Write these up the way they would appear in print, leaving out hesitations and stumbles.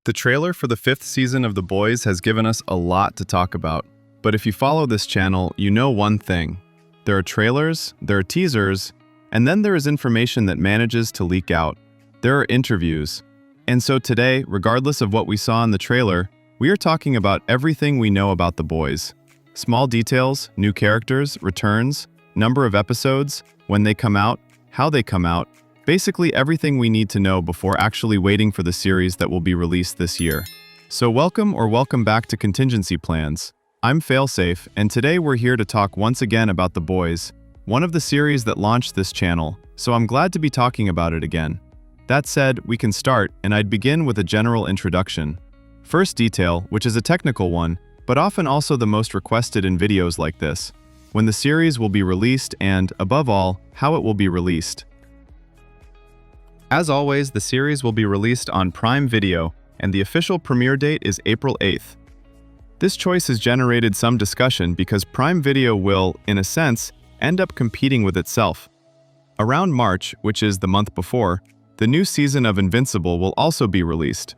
The trailer for the 5th season of The Boys has given us a lot to talk about. But if you follow this channel, you know one thing. There are trailers, there are teasers, and then there is information that manages to leak out. There are interviews. And so today, regardless of what we saw in the trailer, we are talking about everything we know about The Boys. Small details, new characters, returns, number of episodes, when they come out, how they come out, basically everything we need to know before actually waiting for the series that will be released this year. So welcome back to Contingency Plans. I'm Failsafe, and today we're here to talk once again about The Boys, one of the series that launched this channel, so I'm glad to be talking about it again. That said, we can start, and I'd begin with a general introduction. First detail, which is a technical one, but often also the most requested in videos like this, when the series will be released and, above all, how it will be released. As always, the series will be released on Prime Video, and the official premiere date is April 8th. This choice has generated some discussion because Prime Video will, in a sense, end up competing with itself. Around March, which is the month before, the new season of Invincible will also be released.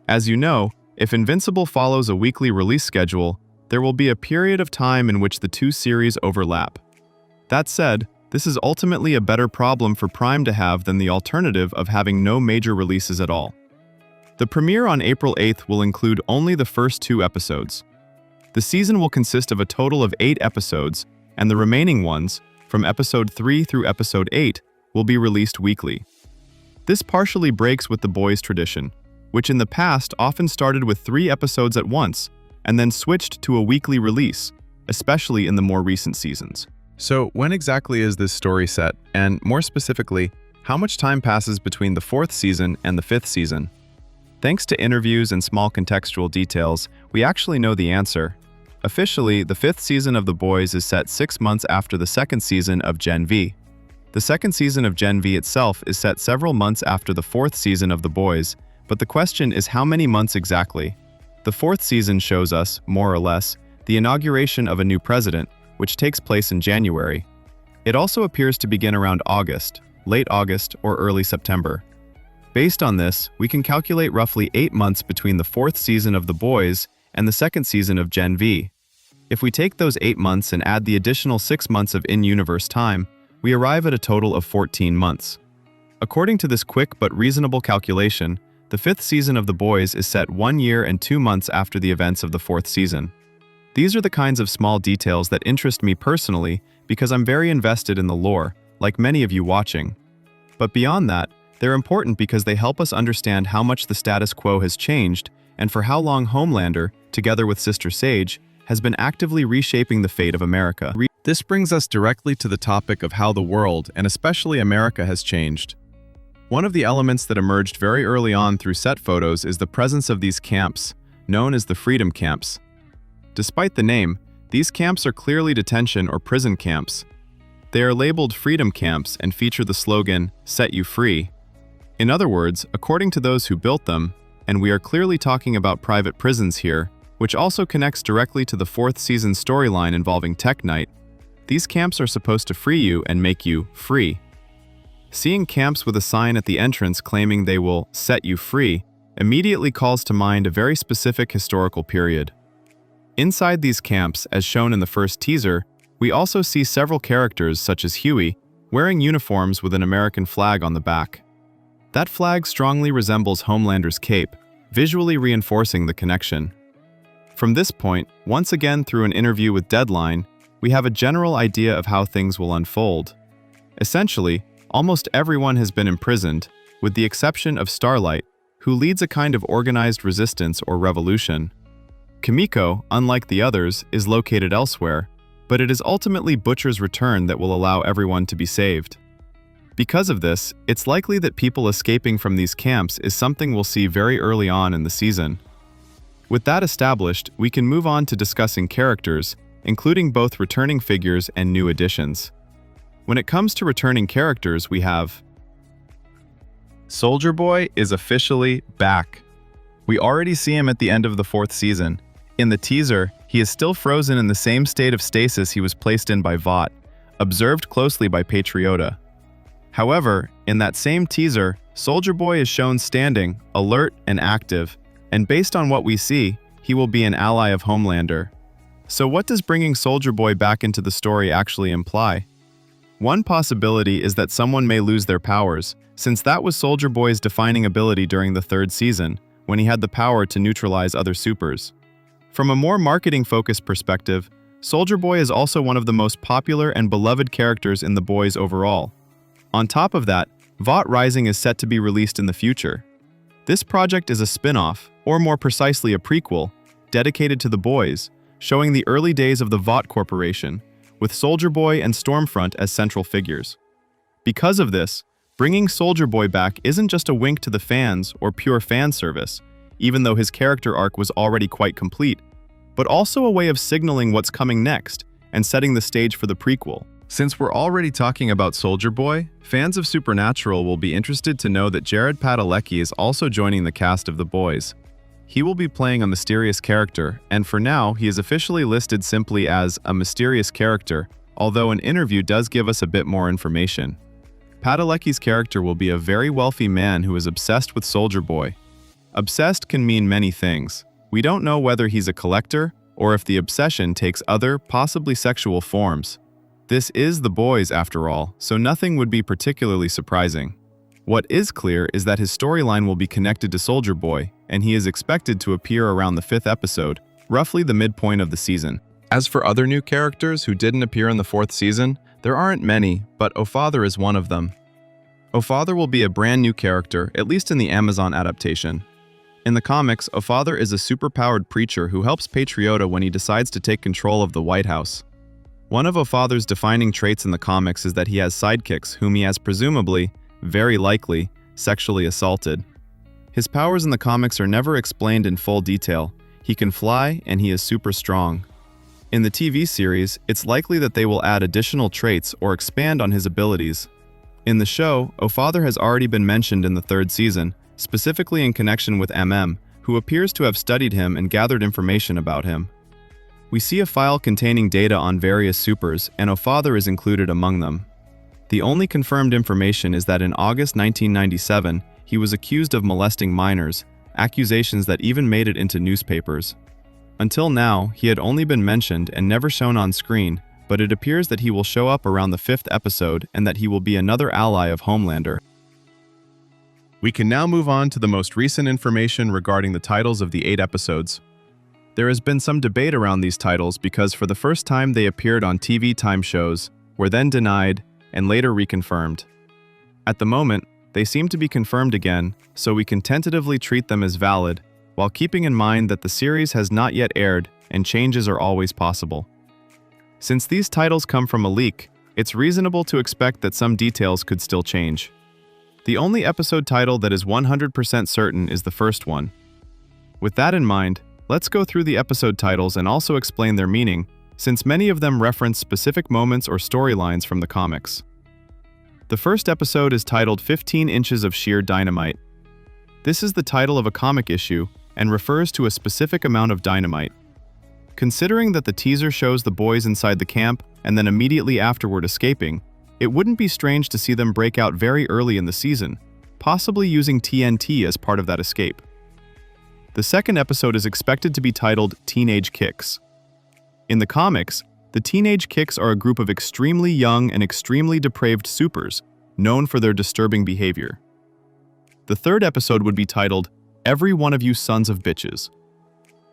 As you know, if Invincible follows a weekly release schedule, there will be a period of time in which the two series overlap. That said, this is ultimately a better problem for Prime to have than the alternative of having no major releases at all. The premiere on April 8th will include only the first 2 episodes. The season will consist of a total of 8 episodes, and the remaining ones, from episode 3 through episode 8, will be released weekly. This partially breaks with The Boys tradition, which in the past often started with 3 episodes at once, and then switched to a weekly release, especially in the more recent seasons. So when exactly is this story set, and more specifically, how much time passes between the 4th season and the 5th season? Thanks to interviews and small contextual details, we actually know the answer. Officially, the 5th season of The Boys is set 6 months after the 2nd season of Gen V. The 2nd season of Gen V itself is set several months after the 4th season of The Boys, but the question is how many months exactly? The 4th season shows us, more or less, the inauguration of a new president, which takes place in January. It also appears to begin around August, late August, or early September. Based on this, we can calculate roughly 8 months between the 4th season of The Boys and the 2nd season of Gen V. If we take those 8 months and add the additional 6 months of in-universe time, we arrive at a total of 14 months. According to this quick but reasonable calculation, the 5th season of The Boys is set 1 year and 2 months after the events of the 4th season. These are the kinds of small details that interest me personally because I'm very invested in the lore, like many of you watching. But beyond that, they're important because they help us understand how much the status quo has changed and for how long Homelander, together with Sister Sage, has been actively reshaping the fate of America. This brings us directly to the topic of how the world, and especially America, has changed. One of the elements that emerged very early on through set photos is the presence of these camps, known as the Freedom Camps. Despite the name, these camps are clearly detention or prison camps. They are labeled Freedom Camps and feature the slogan, "Set you free." In other words, according to those who built them, and we are clearly talking about private prisons here, which also connects directly to the 4th season storyline involving Tech Knight, these camps are supposed to free you and make you free. Seeing camps with a sign at the entrance claiming they will set you free immediately calls to mind a very specific historical period. Inside these camps, as shown in the first teaser, we also see several characters such as Huey, wearing uniforms with an American flag on the back. That flag strongly resembles Homelander's cape, visually reinforcing the connection. From this point, once again through an interview with Deadline, we have a general idea of how things will unfold. Essentially, almost everyone has been imprisoned, with the exception of Starlight, who leads a kind of organized resistance or revolution. Kimiko, unlike the others, is located elsewhere, but it is ultimately Butcher's return that will allow everyone to be saved. Because of this, it's likely that people escaping from these camps is something we'll see very early on in the season. With that established, we can move on to discussing characters, including both returning figures and new additions. When it comes to returning characters, we have Soldier Boy is officially back. We already see him at the end of the 4th season. In the teaser, he is still frozen in the same state of stasis he was placed in by Vought, observed closely by Patriota. However, in that same teaser, Soldier Boy is shown standing, alert and active, And based on what we see, he will be an ally of Homelander. So what does bringing Soldier Boy back into the story actually imply? One possibility is that someone may lose their powers, since that was Soldier Boy's defining ability during the third season, when he had the power to neutralize other supers. From a more marketing-focused perspective, Soldier Boy is also one of the most popular and beloved characters in The Boys overall. On top of that, Vought Rising is set to be released in the future. This project is a spin-off, or more precisely a prequel, dedicated to The Boys, showing the early days of the Vought Corporation, with Soldier Boy and Stormfront as central figures. Because of this, bringing Soldier Boy back isn't just a wink to the fans or pure fan service, even though his character arc was already quite complete, but also a way of signaling what's coming next and setting the stage for the prequel. Since we're already talking about Soldier Boy, fans of Supernatural will be interested to know that Jared Padalecki is also joining the cast of The Boys. He will be playing a mysterious character, and for now, he is officially listed simply as a mysterious character, although an interview does give us a bit more information. Padalecki's character will be a very wealthy man who is obsessed with Soldier Boy. Obsessed can mean many things. We don't know whether he's a collector, or if the obsession takes other, possibly sexual forms. This is The Boys, after all, so nothing would be particularly surprising. What is clear is that his storyline will be connected to Soldier Boy, and he is expected to appear around the 5th episode, roughly the midpoint of the season. As for other new characters who didn't appear in the 4th season, there aren't many, but Ofather is one of them. Ofather will be a brand new character, at least in the Amazon adaptation. In the comics, Ofather is a superpowered preacher who helps Patriota when he decides to take control of the White House. One of Ofather's defining traits in the comics is that he has sidekicks whom he has presumably, very likely, sexually assaulted. His powers in the comics are never explained in full detail. He can fly, and he is super strong. In the TV series, it's likely that they will add additional traits or expand on his abilities. In the show, Ofather has already been mentioned in the 3rd season, specifically in connection with who appears to have studied him and gathered information about him. We see a file containing data on various supers, and Ofather is included among them. The only confirmed information is that in August 1997, he was accused of molesting minors, accusations that even made it into newspapers. Until now, he had only been mentioned and never shown on screen, but it appears that he will show up around the 5th episode and that he will be another ally of Homelander. We can now move on to the most recent information regarding the titles of the 8 episodes. There has been some debate around these titles because for the first time they appeared on TV time shows, were then denied, and later reconfirmed. At the moment, they seem to be confirmed again, so we can tentatively treat them as valid, while keeping in mind that the series has not yet aired and changes are always possible. Since these titles come from a leak, it's reasonable to expect that some details could still change. The only episode title that is 100% certain is the first one. With that in mind, let's go through the episode titles and also explain their meaning, since many of them reference specific moments or storylines from the comics. The first episode is titled 15 Inches of Sheer Dynamite. This is the title of a comic issue and refers to a specific amount of dynamite. Considering that the teaser shows the boys inside the camp and then immediately afterward escaping, it wouldn't be strange to see them break out very early in the season, possibly using TNT as part of that escape. The second episode is expected to be titled Teenage Kicks. In the comics, the Teenage Kicks are a group of extremely young and extremely depraved supers, known for their disturbing behavior. The third episode would be titled Every One of You Sons of Bitches.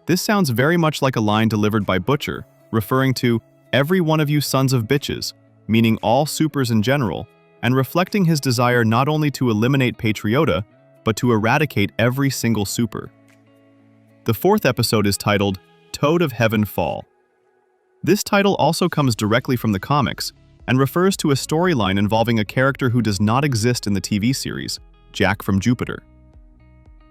This sounds very much like a line delivered by Butcher, referring to every one of you sons of bitches, meaning all supers in general, and reflecting his desire not only to eliminate Patriota, but to eradicate every single super. The fourth episode is titled Toad of Heaven Fall. This title also comes directly from the comics and refers to a storyline involving a character who does not exist in the TV series, Jack from Jupiter.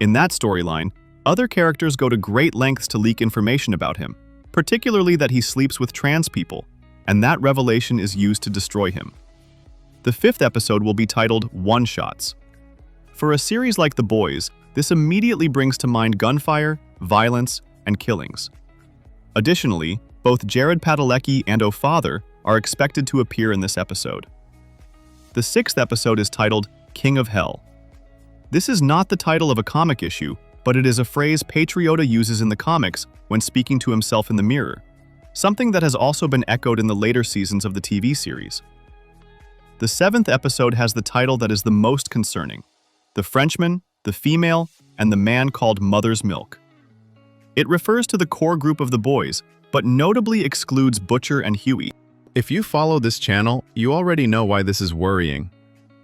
In that storyline, other characters go to great lengths to leak information about him, particularly that he sleeps with trans people, and that revelation is used to destroy him. The fifth episode will be titled One-Shots. For a series like The Boys, this immediately brings to mind gunfire, violence, and killings. Additionally, both Jared Padalecki and Ofather are expected to appear in this episode. The sixth episode is titled King of Hell. This is not the title of a comic issue, but it is a phrase Patriota uses in the comics when speaking to himself in the mirror, something that has also been echoed in the later seasons of the TV series. The 7th episode has the title that is the most concerning: The Frenchman, the Female, and the Man Called Mother's Milk. It refers to the core group of the boys, but notably excludes Butcher and Huey. If you follow this channel, you already know why this is worrying.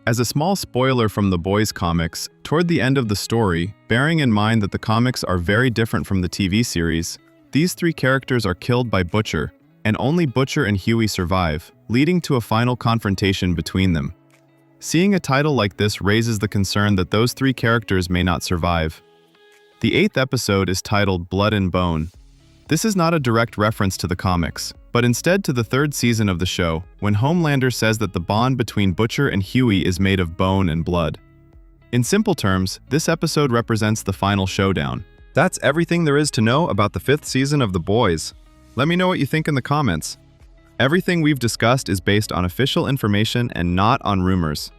As a small spoiler from the boys' comics, toward the end of the story, bearing in mind that the comics are very different from the TV series, these 3 characters are killed by Butcher, and only Butcher and Huey survive, leading to a final confrontation between them. Seeing a title like this raises the concern that those 3 characters may not survive. The 8th episode is titled Blood and Bone. This is not a direct reference to the comics, but instead to the 3rd season of the show, when Homelander says that the bond between Butcher and Huey is made of bone and blood. In simple terms, this episode represents the final showdown. That's everything there is to know about the 5th season of The Boys. Let me know what you think in the comments. Everything we've discussed is based on official information and not on rumors.